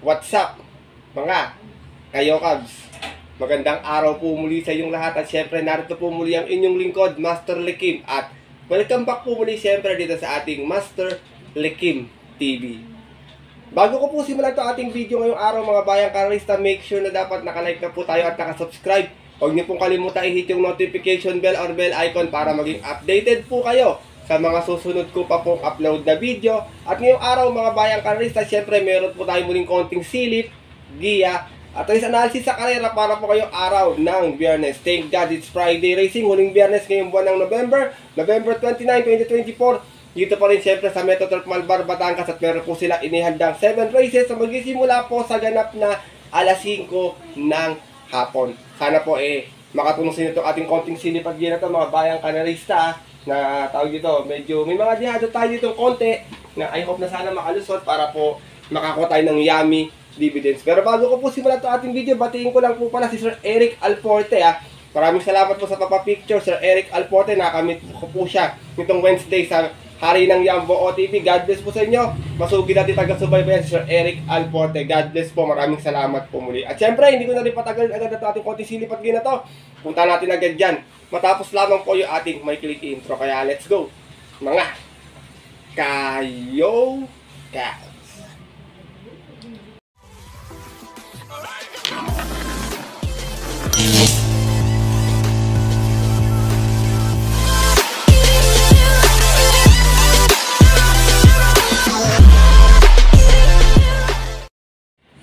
What's up, mga kayo Cubs? Magandang araw po muli sa inyong lahat at syempre narito po muli ang inyong lingkod, Master Likim, at welcome back po muli syempre dito sa ating Master Likim TV. Bago ko po simulan ito ating video ngayong araw mga bayang karalista, make sure na dapat nakalike na po tayo at nakasubscribe. Huwag niyo pong kalimutan i-hit yung notification bell or bell icon para maging updated po kayo sa mga susunod ko pa pong upload na video. At ngayong araw mga bayang karalista, syempre meron po tayo muling konting silip, giya, at is analysis sa karera para po kayong araw ng Biyernes. Thank God it's Friday Racing, huling Biyernes ngayong buwan ng November 29, 2024. Dito pa rin syempre sa Metro Turf Malbar, Batangas, at meron po sila inihandang 7 races na magsisimula po sa ganap na alas 5 ng hapon. Sana po makatulong sa inyo itong ating konting silip at giya na ito mga bayang karalista, na tawag dito, medyo may mga dihado tayo dito konti na I hope na sana makalusot para po makakuha tayo ng yummy dividends. Pero bago ko po simulan ito ating video, batiin ko lang po pala si Sir Eric Alforte. Maraming salamat po sa papapicture, Sir Eric Alforte. Nakamit ko po siya nitong Wednesday sa Hari ng Yambo OTV. God bless po sa inyo. Masugi natin taga-subaybayan si Sir Eric Alforte. God bless po. Maraming salamat po muli. At syempre, hindi ko na rin patagalin agad na ating konting silip at gina to. Punta natin agad dyan. Matapos lamang po yung ating may click intro. Kaya let's go, mga kayo Cubs.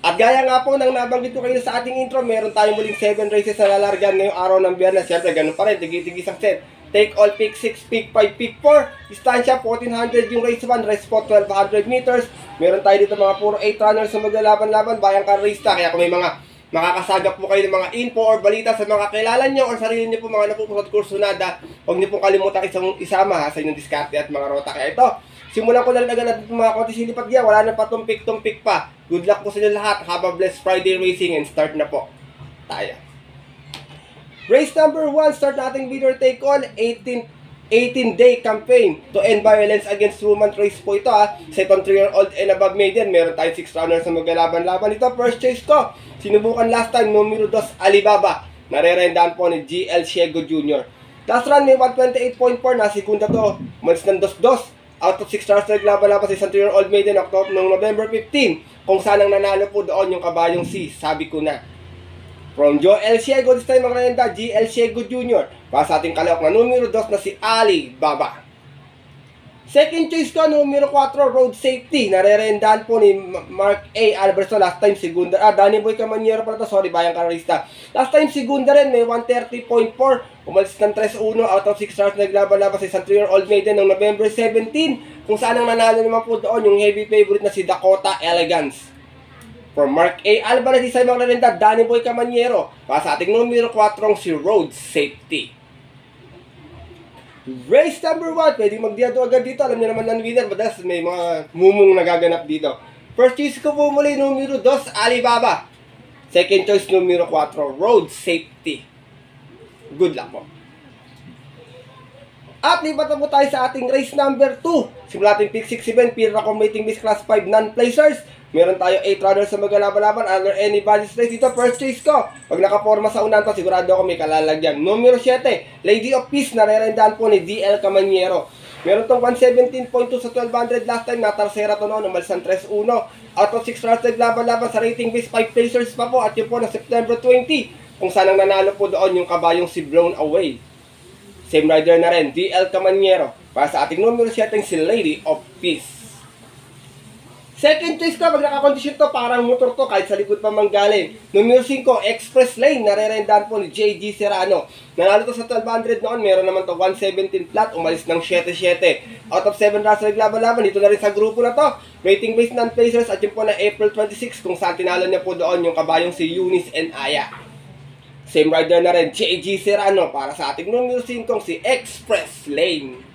At gaya nga po nang nabanggit ko kayo sa ating intro, meron tayong muling 7 races na lalargan ngayong araw ng Biyernes. Siyempre, ganun pa rin, tigi-tigi isang set. Take all, pick 6, pick 5, pick 4. Distansya, 1400 yung race 1, race 4, 1200 meters. Meron tayo dito mga puro 8 runners na maglalaban-laban, bayang karista. Kaya kung may mga makakasagap po kayo ng mga info or balita sa mga kilala nyo or sarili nyo po mga napupusot kursunada, huwag nyo pong kalimutan isama sa inyong diskarte at mga rota. Kaya ito, simulan ko na rin agad natin mga konti silipat giya. Wala na pa tumpik-tumpik pa. Good luck po sa inyo lahat. Have a blessed Friday Racing and start na po tayo. Race number 1, start nating winner take all. 18-day campaign to end violence against women race po ito Sa itong 3-year-old and above maiden, meron tayong 6 runners na maglalaban-laban. Ito, first choice ko. Sinubukan last time, numero 2, Alibaba. Narerendahan po ni GL Ciego Jr. Last run may 128.4 na segunda to. Malis ng 2-2. Out of 6 stars naglaban-laban sa isang 3-year-old maiden noong November 15, kung saan ang nanalo po doon yung kabayong si Sabi Ko Na. From Joel Ciego, this time ang renda, GL Ciego Jr. Para sa ating kalawak na numero 2 na si Ali Baba. Second choice ko, numero 4, Road Safety. Narerendahan po ni Mark A. Alberto. Last time segunda, Danny Boy Camaniero pala to, sorry bayang karalista. Last time segunda rin, may 130.4. Umalis ng 3-1 out of 6 stars naglaban-laban sa isang 3-year-old maiden noong November 17, kung saan ang nanalo naman po doon yung heavy favorite na si Dakota Elegance. From Mark A. Alvarez, isa yung mga renda, Danny Boy Camaniero. Para sa ating numero 4, si Road Safety. Race number 1, pwede magdiado agad dito. Alam niyo naman ng winner, madalas may mga mumong nagaganap dito. First choice ko po muli, numero 2, Alibaba. Second choice, numero 4, Road Safety. Good luck po. At lipat na po tayo sa ating race number 2. Simula natin pick 6-7, Pira Combating Miss Class 5 non-placers. Meron tayo 8 runners sa maglalaban-laban under anybody's race. Dito, first choice ko. Pag nakaporma sa unan to, sigurado ako may kalalagyan. Numero 7, Lady of Peace, narerendahan po ni DL Camaniero. Meron tong 117.2 sa 1200 last time. Natarsera to noon, umalis ng 3-1. Out of 6 runners naglaban-laban sa rating base, 5 placers pa po. At yun po na September 20, kung saan ang nanalo po doon yung kabayong si Blown Away. Same rider na rin, DL Camaniero. Para sa ating numero 7, si Lady of Peace. Second choice ko, pag nakakondisyon to, parang motor to, kahit sa likod pa manggaling. Numero 5, Express Lane, narerendahan po ni JG Serrano. Nanalo to sa 1200 noon, meron naman to 117 flat, umalis ng 7-7. Out of 7 runs naglaban-laban, dito na rin sa grupo na to. Rating based non-placers at yun po na April 26, kung saan tinalo niya po doon yung kabayong si Eunice and Aya. Same rider na rin, JG Serrano. Para sa ating numero 5, si Express Lane.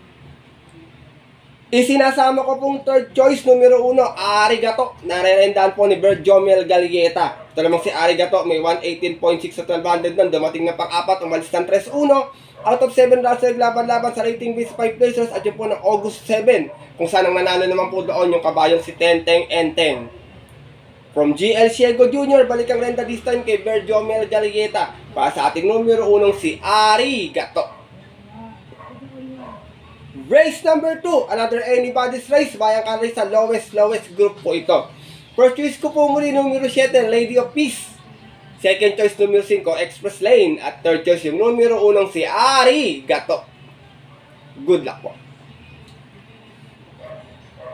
Isinasama ko pong third choice, numero 1, Arigato. Narerendahan po ni Bert Jomel Galieta. Ito naman si Arigato, may 118.6 sa 1200 nun. Dumating na pang-4, umalis ng 3-1. Out of 7 runs naglaban-laban sa rating base 5 placers at yun po ng August 7. Kung saan ang nanalo naman po doon yung kabayong si Tenteng Enteng. From GL Ciego Jr., balik ang renta this time kay Berjomel Galieta. Para sa ating numero 1 si Arigato. Race number 2, another anybody's race. Bayang ka race sa lowest group po ito. First choice ko po muli numero 7, Lady of Peace. Second choice numero 5, Express Lane. At third choice yung numero 1 si Arigato. Good luck po.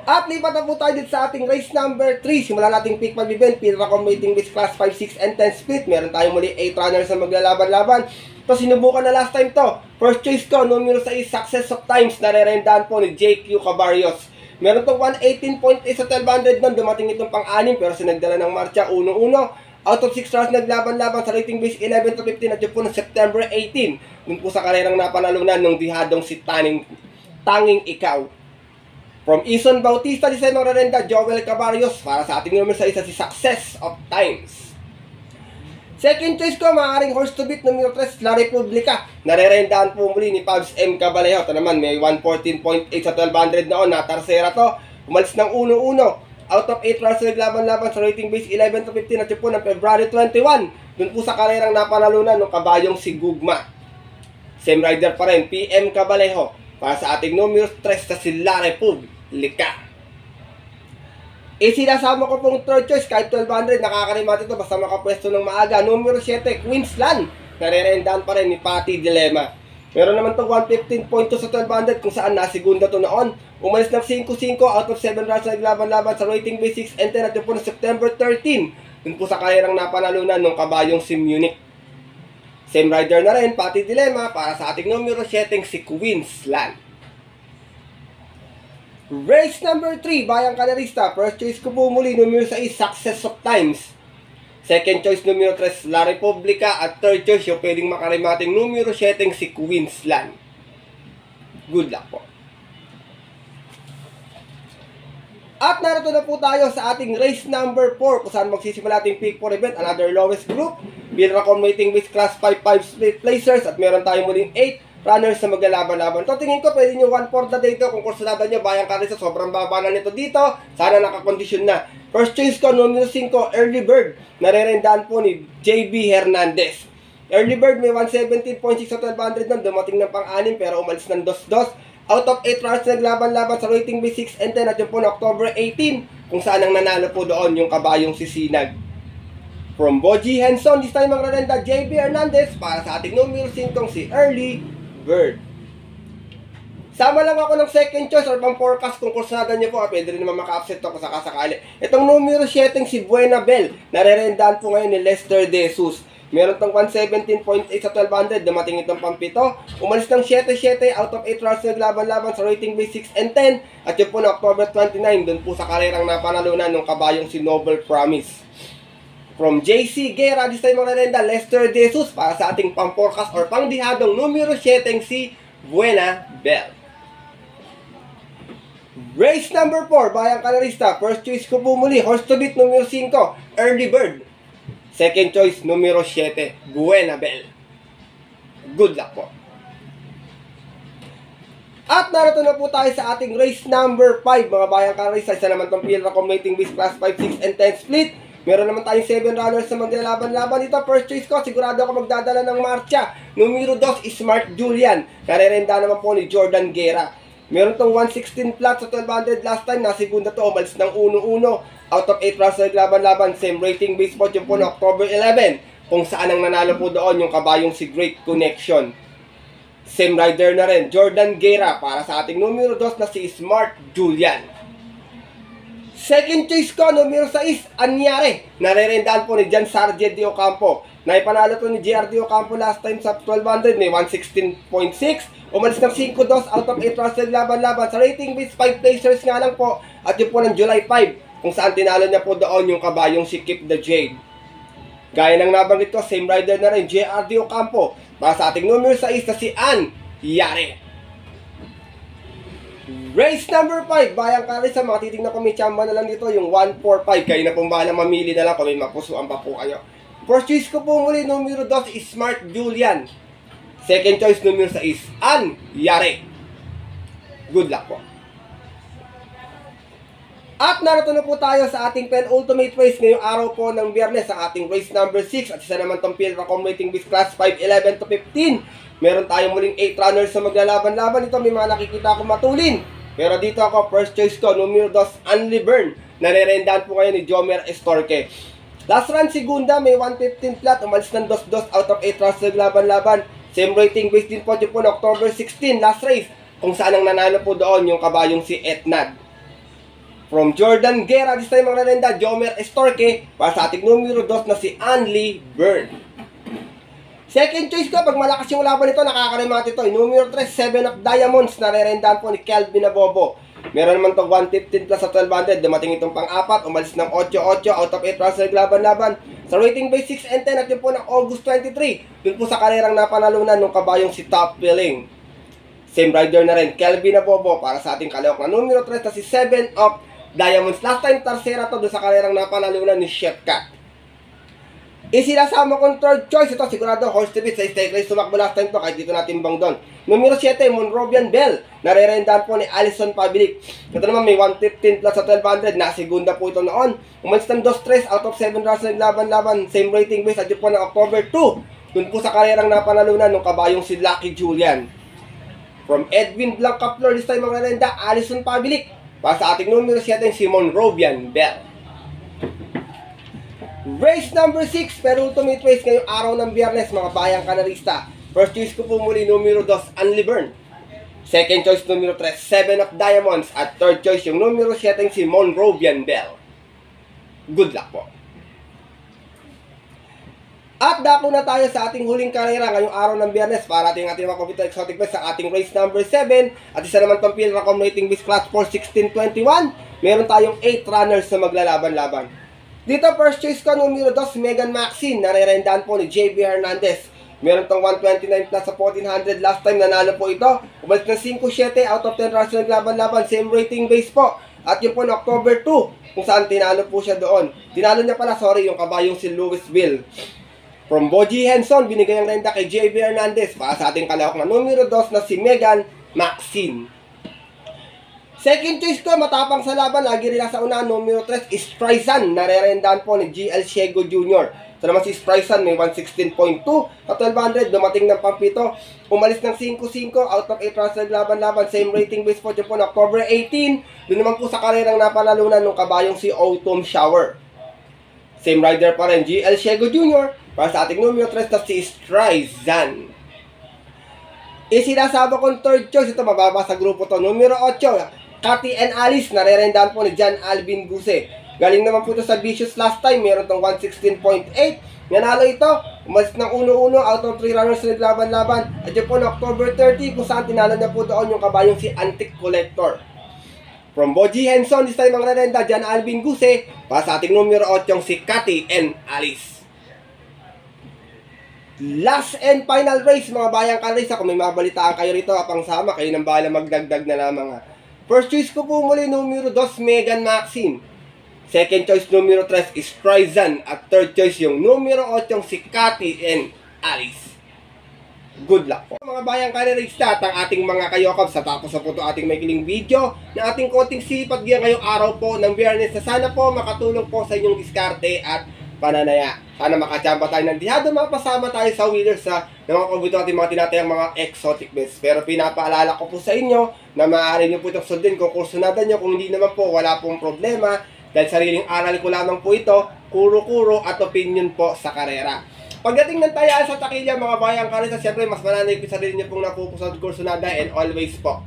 At lipat na po tayo dito sa ating race number 3. Simulan nating pick mag-event. Pilra competing with class 5, 6, and 10 split. Meron tayong muli 8 runners na maglalaban-laban. Ito, sinubukan na last time to. First choice ko, numero 6, Success of Times. Nare-rendahan po ni JQ Cabarrios. Meron itong 118.8 sa 1200 nun. Dumating itong pang-anim pero sinagdala ng marcha 1-1. Out of 6 rounds naglaban-laban sa rating base 11 to 15 at yun po ng September 18. Dun po sa karerang napanalunan ng dihadong si Tanging Ikaw. From Ison Bautista, di sa mga renda, Joel Cabarrios. Para sa ating numero sa isa, si Success of Times. Second choice ko, maaaring horse to beat, numero 3, La Republica. Nare-rendahan po muli ni Pabs M. Cabalejo. Ito naman, may 114.8 sa 1200 noon. Natarsera to. Umalis ng 1-1. Out of 8 rounds naglaban-laban sa rating base 11 to 15 at yun po ng February 21. Doon po sa karerang napanalunan ng kabayong si Gugma. Same rider pa rin, PM Cabalejo. Para sa ating numero 3 na si La Republica. Sinasama ko pong third choice kahit 1200, nakakarimat ito basta makapwesto ng maaga. Numero 7, Queensland. Nare-rendahan pa rin ni Patty Dilema. Meron naman itong 115.2 sa 1200 kung saan nasigunda to noon. Umalis ng 5-5 out of 7 rounds na naglaban-laban sa rating base 6 and 10 at yun po ng September 13. Dun po sa karerang napanalunan ng kabayong si Munich. Same rider na rin, Patty Dilema. Para sa ating numero 7, si Queensland. Race number 3, Bayang Kanarista. First choice ko po muli, numero 6, Success of Times. Second choice, numero 3, La Republica. At third choice, yung pwedeng makarimating numero 7, si Queensland. Good luck po. At narito na po tayo sa ating race number 4 kung saan magsisimula ating pick for event. Another lowest group. Bilracon waiting with class 5 split placers. At meron tayo muling 8 runners na maglalaban-laban. So tingin ko pwede nyo 1/4 na dito kung kursunada nyo. Bayang Kanarista, sobrang baba na nito dito. Sana nakakondisyon na. First choice ko, numero 5, Early Bird. Nare-rendahan po ni JB Hernandez. Early Bird may 117.6 sa 1200 nun. Dumating ng pang-anim pero umalis ng 2-2. Out of 8 rounds naglaban-laban sa rating base 6 and 10 at yun po na October 18 kung saan ang nanalo po doon yung kabayong si Sinag. From Boji Henson, this time magrarenda JB Hernandez. Para sa ating numero 5 si Early Bird. Sama lang ako ng second choice or pang forecast kung kursunada nyo po. Pwede rin naman maka-upset ako sa kasakali. Itong numero 7 si Buena Bell. Nare-rendahan po ngayon ni Lester De Jesus. Meron tong 117.8 sa 1200. Dumating itong pampito. Umalis ng 7-7 out of 8 rounds naglaban-laban sa rating base 6 and 10. At yun po na October 29. Doon po sa karerang napanalunan ng kabayong si Noble Promise. From JC Guerra, this time magrarenda Lester De Jesus. Para sa ating pang-forecast or pang-dihadong numero 7 si Buena Bell. Race number 4, Bayang Kanarista. First choice ko po muli, horse to beat numero 5, Early Bird. Second choice, numero 7, Buena Bell. Good luck po. At narito na po tayo sa ating race number 5, mga Bayang Kanarista. Isa naman itong Pilra Competing with class 5, 6, and 10 split. Meron naman tayong 7 runners na maglalaban-laban dito. First choice ko, sigurado ako magdadala ng marcha. Numero 2, Smart Julian. Karerenda naman po ni Jordan Guerra. Meron tong 116 flat sa 1200 last time. Nasigunda to, umalis ng 1-1. Out of 8 rounds na naglaban-laban. Same rating base spot yung po na October 11. Kung saan ang nanalo po doon yung kabayong si Great Connection. Same rider na rin, Jordan Guerra. Para sa ating numero 2 na si Smart Julian. Second choice ko, numero 6, Anyare. Nare-rendahan po ni Jan Sargent de Ocampo. Naipanalo to ni JR de Ocampo last time sa 1200. May 116.6. Umalis ng 5-2 out of 8 rounds naglaban-laban. Sa rating base 5 placers nga lang po. At yun po ng July 5. Kung saan tinalo niya po doon yung kabayong si Keep the Jade. Gaya ng nabanggit ko, same rider na rin, JR de Ocampo. Para sa ating numero 6 na si Anyare. Race number 5, Bayang Kanarista. Makatitignan ko may chamba na lang dito, yung 145. Kayo na pong bahala mamili na lang kung may mapusuan pa po kayo. First choice ko po muli, numero 2, Smart Julian. Second choice, numero 6, Anyare. Good luck po. At narito na po tayo sa ating penultimate race ngayong araw po ng Biyernes sa ating race number 6 at isa naman tong field accommodating with class 5, 11 to 15. Meron tayong muling 8 runners sa maglalaban-laban. Ito may mga nakikita akong matulin. Pero dito ako, first choice ko, numero 2, Anli Burn. Nare-rendahan po ngayon ni Jomer Estorque. Last run, segunda, may 115 flat. Umalis ng 2-2 out of 8 runs sa maglaban-laban. Same rating based din po po na October 16, last race. Kung saan ang nanalo po doon yung kabayong si Etnad. From Jordan Guerra, this time ang narenda, Jomer Estorque, para sa ating numero 2 na si Anli Burn. Second choice ko, pag malakas yung laban nito, nakakarimat ito. Numero 3, 7 of Diamonds, narerendahan po ni Kelvin Abobo. Meron naman itong 115 plus sa 1200, dumating itong pang-apat, umalis ng 8-8 out of 8 runs sa naglaban-laban. Sa rating by 6 and 10 at yun po ng August 23, dun po sa karerang napanalunan ng kabayong si Top Billing. Same rider na rin, Kelvin Abobo, para sa ating kalawak na numero 3 na si 7 of Diamonds. Last time, tarsera to doon sa karerang napanalunan ni Chef Cat. Isinasama kong third choice. Ito, sigurado, horse to beat sa stake race. Tumakbo last time to, kahit dito natin bang doon. Numero 7, Monrovian Bell. Nare-rendahan po ni Alison Pabilik. Ito naman, may 115 plus sa 1200. Nasigunda po ito noon. Umalis ng 2-3 out of 7 runs na naglaban-laban. Same rating base at yun po ng October 2. Doon po sa karerang napanalunan ng kabayong si Lucky Julian. From Edwin Blancaflor, this time ang narenda, Alison Pabilik. Para sa ating numero 7, si Monrovian Bell. Race number 6, pero ultimate race ngayong araw ng Biyernes, mga bayang kanarista. First choice ko po muli, numero 2, Anli Burn. Second choice, numero 3, 7 of Diamonds. At third choice, yung numero 7, si Monrovian Bell. Good luck po. At dako na tayo sa ating huling karera ngayong araw ng Biyernes para ating mga computer exotic best sa ating race number 7. At isa naman itong field accommodating with class 4, 1621. Meron tayong 8 runners na maglalaban-laban. Dito first choice ko, numero 2, Megan Maxine. Nare-rendahan po ni JB Hernandez. Meron tong 129 plus sa 1400. Last time nanalo po ito. Umalis ng 5-7 out of 10 runs na naglaban-laban. Same rating base po. At yun po na October 2, kung saan tinalo po siya doon. Tinalo niya pala, yung kabayong si Louisville. From Boji Henson, binigay ang renda kay JB Hernandez para sa ating kalahok na numero 2 na si Megan Maxine. Second choice ko, matapang sa laban, lagi rin nasa una, numero 3, Streisand. Nare-rendahan po ni GL Ciego Jr. So naman si Streisand, may 116.2 at 1200, dumating ng pampito. Umalis ng 5-5 out of 8 runs na laban-laban. Same rating base po dyan po na October 18. Doon naman po sa karerang napanalunan ng kabayong si Autumn Shower. Same rider pa rin, GL Ciego Jr. Para sa ating numero 3 na si Streisand. Isinasama kong third choice. Ito mababa sa grupo to. Numero 8, Cathy and Alice. Nare-rendahan po ni John Alvin Guse. Galing naman po ito sa Vicious last time. Meron tong 116.8. Nanalo ito. Umalis ng 1-1 out of 3 runners na naglaban-laban. At yun po na October 30 kung saan tinalo na po doon yung kabayong si Antique Collector. From Boji Henson, this time ang narenda, John Alvin Guse. Para sa ating numero 8 si Cathy and Alice. Last and final race, mga bayang kalisa. Kung may mabalitaan kayo rito, apang sama, kayo nang bahala magdagdag na lamang. First choice ko po muli, numero 2, Megan Maxine. Second choice, numero 3, Streisand. At third choice, yung numero 8, si Cathy and Alice. Good luck po. Mga bayang kalisa, at ang ating mga kayokab, sa tapos na po ito ating may kiling video na ating konting sipag ngayong araw po ng Biyernes. Sana po makatulong po sa inyong diskarte at pananaya. Sana makachamba tayo ng dihado, mapasama tayo sa winners sa mga kabuto natin mga tinatayang mga exotic bets. Pero pinapaalala ko po sa inyo na maaari nyo po itong sundin kung kursunada nyo. Kung hindi naman po, wala pong problema. Dahil sariling aral ko lamang po ito, kuro-kuro at opinion po sa karera. Pagdating ng tayaan sa takilya, mga bayang karera, siyempre mas mananay ko sarili nyo pong napupusad kursunada and always po,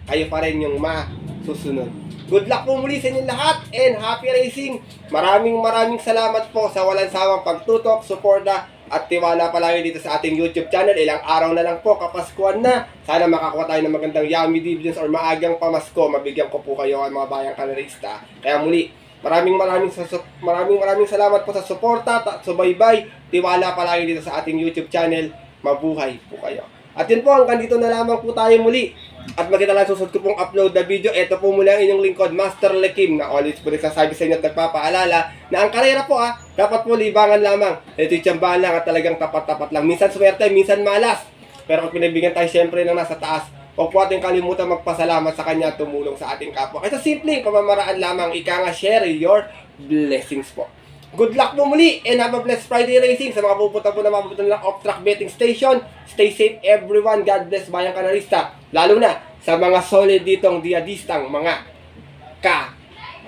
kayo pa rin yung masusunod. Good luck po muli sa inyong lahat and happy racing. Maraming salamat po sa walang sawang pagtutok, suporta at tiwala palagi dito sa ating YouTube channel. Ilang araw na lang po, kapaskuhan na. Sana makakuha tayo ng magandang yummy dividends or maagang pamasko. Mabigyan ko po kayo ang mga bayang kalerista. Kaya muli, maraming salamat po sa suporta at subaybay. Tiwala palagi dito sa ating YouTube channel. Mabuhay po kayo. At yun po, hanggang dito na lamang po tayo muli. At magkita lang susunod ko pong upload na video. Ito po muli ang inyong lingkod, Master Lekim, na always po nagsasabi sa inyo at nagpapaalala na ang karera po dapat po libangan lamang. Ito'y tiyambahan lang at talagang tapat-tapat lang. Minsan swerte, minsan malas. Pero kung pinibigyan tayo siyempre ng nasa taas, Huwag po ating kalimutan magpasalamat sa kanya at tumulong sa ating kapwa. Kaya sa simpleng pamamaraan lamang, ika nga, share your blessings po. Good luck po muli and have a blessed Friday racing sa mga pupunta po na mabubutan ng off-track betting station. Stay safe everyone. God bless Bayang Kanarista. Lalo na sa mga solid ditong diadistang mga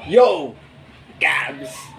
Yo! Gabs!